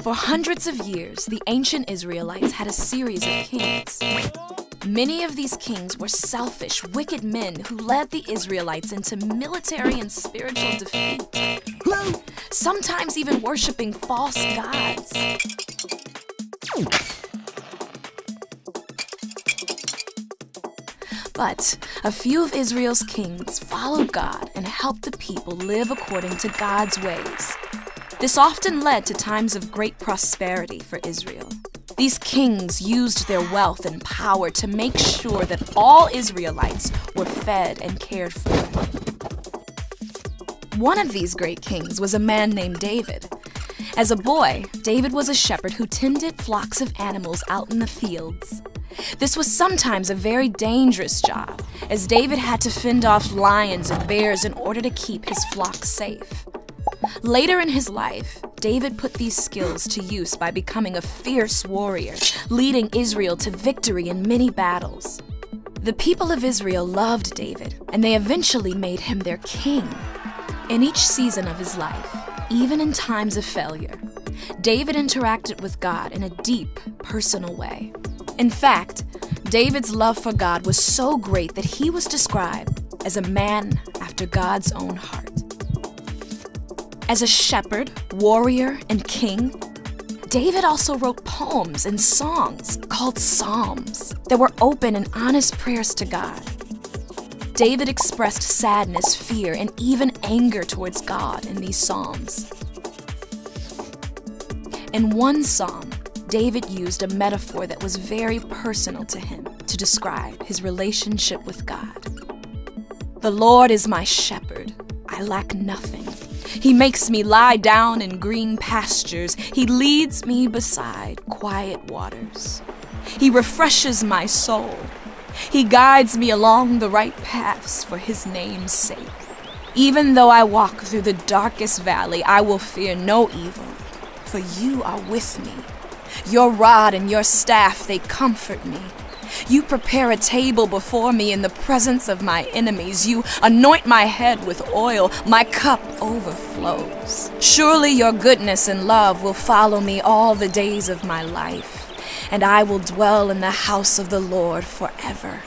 For hundreds of years, the ancient Israelites had a series of kings. Many of these kings were selfish, wicked men who led the Israelites into military and spiritual defeat, sometimes even worshiping false gods. But a few of Israel's kings followed God and helped the people live according to God's ways. This often led to times of great prosperity for Israel. These kings used their wealth and power to make sure that all Israelites were fed and cared for. One of these great kings was a man named David. As a boy, David was a shepherd who tended flocks of animals out in the fields. This was sometimes a very dangerous job, as David had to fend off lions and bears in order to keep his flock safe. Later in his life, David put these skills to use by becoming a fierce warrior, leading Israel to victory in many battles. The people of Israel loved David, and they eventually made him their king. In each season of his life, even in times of failure, David interacted with God in a deep, personal way. In fact, David's love for God was so great that he was described as a man after God's own heart. As a shepherd, warrior, and king, David also wrote poems and songs called Psalms that were open and honest prayers to God. David expressed sadness, fear, and even anger towards God in these psalms. In one psalm, David used a metaphor that was very personal to him to describe his relationship with God. "The Lord is my shepherd, I lack nothing. He makes me lie down in green pastures. He leads me beside quiet waters. He refreshes my soul. He guides me along the right paths for his name's sake. Even though I walk through the darkest valley, I will fear no evil, for you are with me. Your rod and your staff, they comfort me. You prepare a table before me in the presence of my enemies. You anoint my head with oil. My cup overflows. Surely your goodness and love will follow me all the days of my life, and I will dwell in the house of the Lord forever."